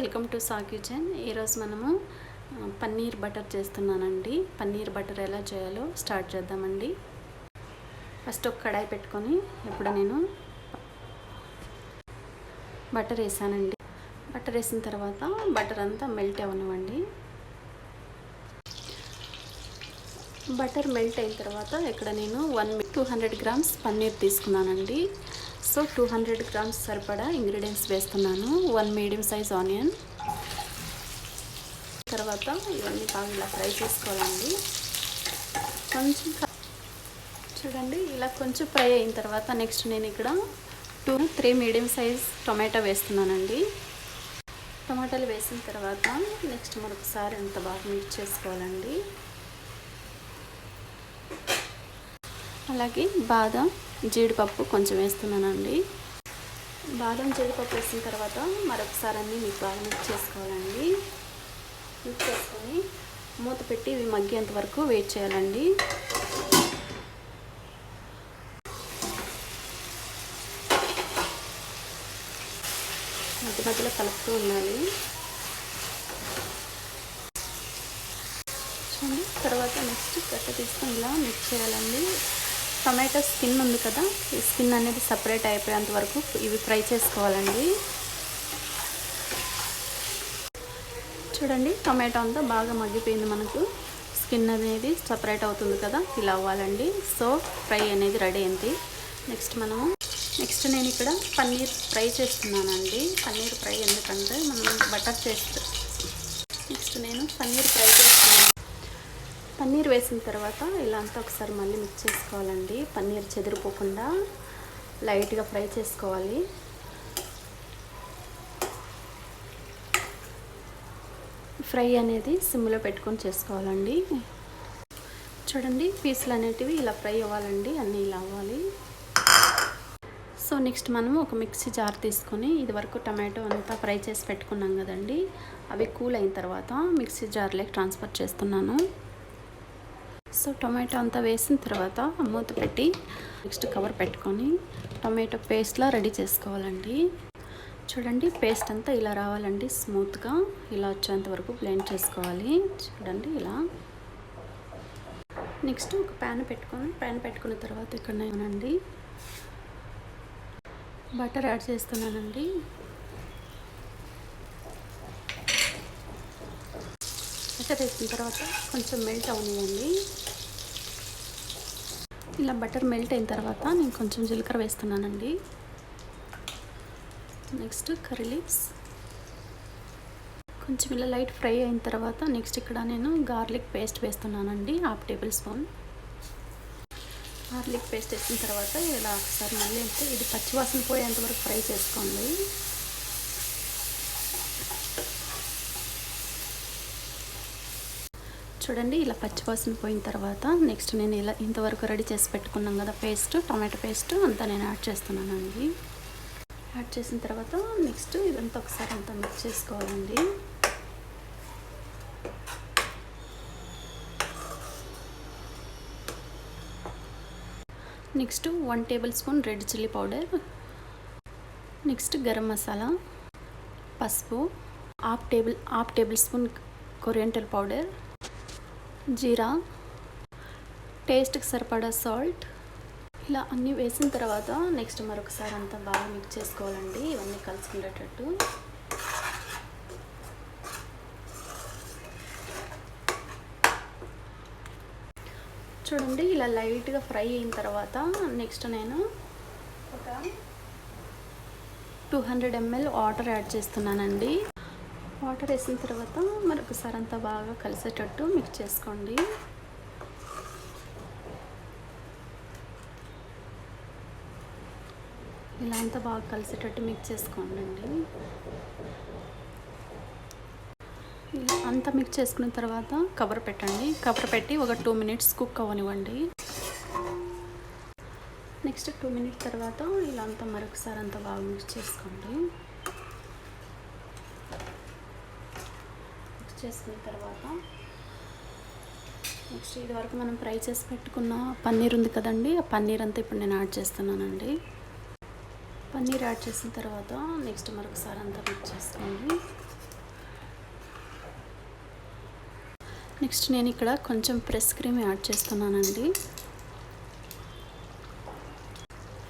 Welcome to saw kitchen. ఈరోజు మనము paneer butter చేస్తున్నానండి. పన్నీర్ బటర్ ఎలా చేయాలో స్టార్ట్ చేద్దామండి. ఫస్ట్ ఒక కడాయి పెట్టుకొని ఇప్పుడు నేను బటర్ వేసానండి. బటర్ వేసిన తర్వాత బటర్ అంతా మెల్ట్ అవ్వనివ్వండి. బటర్ మెల్ట్ అయిన తర్వాత ఇక్కడ నేను 200 గ్రామ్స్ పన్నీర్ తీసుకున్నానండి. సో 200 గ్రామ్స్ సరిపడా ఇంగ్రీడియంట్స్ వేస్తున్నాను. 1 మీడియం సైజ్ ఆనియన్. తర్వాత ఇవన్నీ బాగా ఇలా ఫ్రై చేసుకోవాలండి. కొంచెం చూడండి ఇలా కొంచెం ఫ్రై అయిన తర్వాత నెక్స్ట్ నేను ఇక్కడ 3 మీడియం సైజ్ టొమాటో వేస్తున్నానండి. టొమాటోలు వేసిన తర్వాత నెక్స్ట్ మరొకసారి అంత బాగా మిక్స్ చేసుకోవాలండి. అలాగే బాదం జీడిపప్పు కొంచెం వేస్తున్నానండి. బాదం జీడిపప్పు వేసిన తర్వాత మరొకసారి అన్నీ మీకు బాగా మిక్స్ చేసుకోవాలండి. మిక్స్ చేసుకొని మూత పెట్టి ఇవి మగ్గేంత వరకు వెయిట్ చేయాలండి. మధ్య మధ్యలో కలుపుతూ ఉండాలి. చూడండి తర్వాత నెక్స్ట్ గట్ట తీసుకొని ఇలా మిక్స్ చేయాలండి. టొమాటో స్కిన్ ఉంది కదా, ఈ స్కిన్ అనేది సపరేట్ అయిపోయేంత వరకు ఇవి ఫ్రై చేసుకోవాలండి. చూడండి టొమాటో అంతా బాగా మగ్గిపోయింది. మనకు స్కిన్ అనేది సపరేట్ అవుతుంది కదా, ఇలా అవ్వాలండి. సో ఫ్రై అనేది రెడీ అయింది. నెక్స్ట్ నేను ఇక్కడ పన్నీర్ ఫ్రై చేస్తున్నానండి. పన్నీర్ ఫ్రై ఎందుకంటే మనం బటర్ చేస్తాం. నెక్స్ట్ నేను పన్నీర్ ఫ్రై చేస్తున్నాను. పన్నీర్ వేసిన తర్వాత ఇలా అంతా ఒకసారి మళ్ళీ మిక్స్ చేసుకోవాలండి. పన్నీర్ చెదిరిపోకుండా లైట్గా ఫ్రై చేసుకోవాలి. ఫ్రై అనేది సిమ్లో పెట్టుకొని చేసుకోవాలండి. చూడండి పీసులు అనేటివి ఇలా ఫ్రై అవ్వాలండి, అన్నీ ఇలా అవ్వాలి. సో నెక్స్ట్ మనము ఒక మిక్సీ జార్ తీసుకొని ఇది వరకు టమాటో అంతా ఫ్రై చేసి పెట్టుకున్నాం కదండి, అవి కూల్ అయిన తర్వాత మిక్సీ జార్లోకి ట్రాన్స్ఫర్ చేస్తున్నాను. సో టొమాటో అంతా వేసిన తర్వాత మూత పెట్టి నెక్స్ట్ కవర్ పెట్టుకొని టొమాటో పేస్ట్లా రెడీ చేసుకోవాలండి. చూడండి పేస్ట్ అంతా ఇలా రావాలండి, స్మూత్గా ఇలా వచ్చేంత వరకు బ్లెండ్ చేసుకోవాలి. చూడండి ఇలా. నెక్స్ట్ ఒక ప్యాన్ పెట్టుకున్న తర్వాత ఇక్కడ నేనండి బటర్ యాడ్ చేస్తున్నానండి. బటర్ వేసిన తర్వాత కొంచెం మెల్ట్ అవనివ్వండి. ఇలా బటర్ మెల్ట్ అయిన తర్వాత నేను కొంచెం జీలకర్ర వేస్తున్నానండి. నెక్స్ట్ కర్రీ లీవ్స్ కొంచెం ఇలా లైట్ ఫ్రై అయిన తర్వాత నెక్స్ట్ ఇక్కడ నేను గార్లిక్ పేస్ట్ వేస్తున్నానండి. 1/2 టేబుల్ స్పూన్ గార్లిక్ పేస్ట్ వేసిన తర్వాత ఇలా ఒకసారి మళ్ళీ ఇది పచ్చివాసన పోయేంత వరకు ఫ్రై చేసుకోండి. చూడండి ఇలా పచ్చివాసన పోయిన తర్వాత నెక్స్ట్ నేను ఇలా ఇంతవరకు రెడీ చేసి పెట్టుకున్నాం కదా పేస్ట్, టమాటో పేస్ట్ అంతా నేను యాడ్ చేస్తున్నానండి. యాడ్ చేసిన తర్వాత నెక్స్ట్ ఇదంతా ఒకసారి అంతా మిక్స్ చేసుకోవాలండి. Next 1 tablespoon red chilli powder, next garam masala, పసుపు, half tablespoon coriander powder, జీరా, టేస్ట్కి సరిపడా సాల్ట్, ఇలా అన్నీ వేసిన తర్వాత నెక్స్ట్ మరొకసారి అంతా బాగా మిక్స్ చేసుకోవాలండి, ఇవన్నీ కలుసుకునేటట్టు. చూడండి ఇలా లైట్గా ఫ్రై అయిన తర్వాత నెక్స్ట్ నేను ఒక 200 ml వాటర్ యాడ్ చేస్తున్నానండి. వాటర్ వేసిన తర్వాత మరొకసారి అంతా బాగా కలిసేటట్టు మిక్స్ చేసుకోండి. ఇలా అంతా బాగా కలిసేటట్టు మిక్స్ చేసుకోండి. ఇలా అంతా మిక్స్ చేసుకున్న తర్వాత కవర్ పెట్టండి. కవర్ పెట్టి ఒక 2 minutes కుక్ అవ్వనివ్వండి. నెక్స్ట్ 2 minutes తర్వాత ఇలా అంతా మరొకసారి అంతా బాగా మిక్స్ చేసుకోండి. చేసుకున్న తర్వాత నెక్స్ట్ ఇది వరకు మనం ఫ్రై చేసి పెట్టుకున్న పన్నీర్ ఉంది కదండి, ఆ పన్నీర్ అంతా ఇప్పుడు నేను యాడ్ చేస్తున్నానండి. పన్నీర్ యాడ్ చేసిన తర్వాత నెక్స్ట్ మరొకసారి అంతా మిక్స్ చేసుకోండి. నెక్స్ట్ నేను ఇక్కడ కొంచెం ఫ్రెష్ క్రీమ్ యాడ్ చేస్తున్నానండి.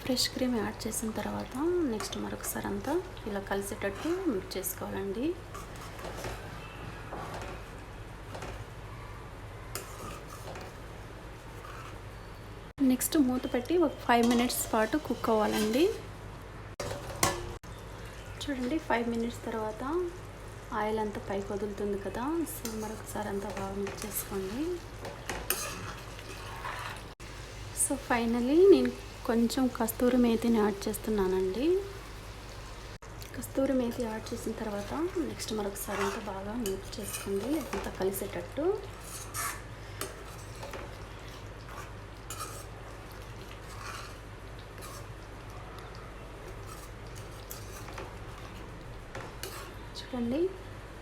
ఫ్రెష్ క్రీమ్ యాడ్ చేసిన తర్వాత నెక్స్ట్ మరొకసారి అంతా ఇలా కలిసేటట్టు మిక్స్ చేసుకోవాలండి. నెక్స్ట్ మూత పెట్టి ఒక 5 మినిట్స్ పాటు కుక్ అవ్వాలండి. చూడండి 5 మినిట్స్ తర్వాత ఆయిల్ అంతా పైకి వదులుతుంది కదా. సో మరొకసారి అంతా బాగా మిక్స్ చేసుకోండి. సో ఫైనలీ నేను కొంచెం కస్తూరి మేతిని యాడ్ చేస్తున్నానండి. కస్తూరి మేతి యాడ్ చేసిన తర్వాత నెక్స్ట్ మరొకసారి అంతా బాగా మిక్స్ చేసుకోండి, అంతా కలిసేటట్టు. చూడండి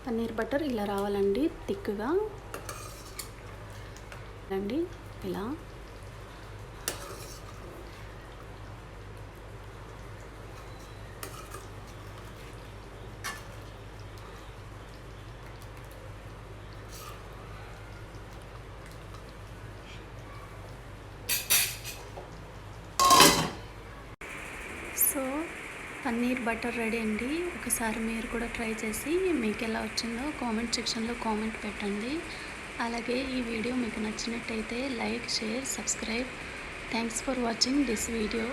పన్నీర్ బటర్ ఇలా రావాలండి, థిక్గా అండి ఇలా. సో పన్నీర్ బటర్ రెడీ అండి. ఒకసారి మీరు కూడా ట్రై చేసి మీకు ఎలా వచ్చిందో కామెంట్ సెక్షన్లో కామెంట్ పెట్టండి. అలాగే ఈ వీడియో మీకు నచ్చినట్టయితే like, share, subscribe. Thanks for watching this video.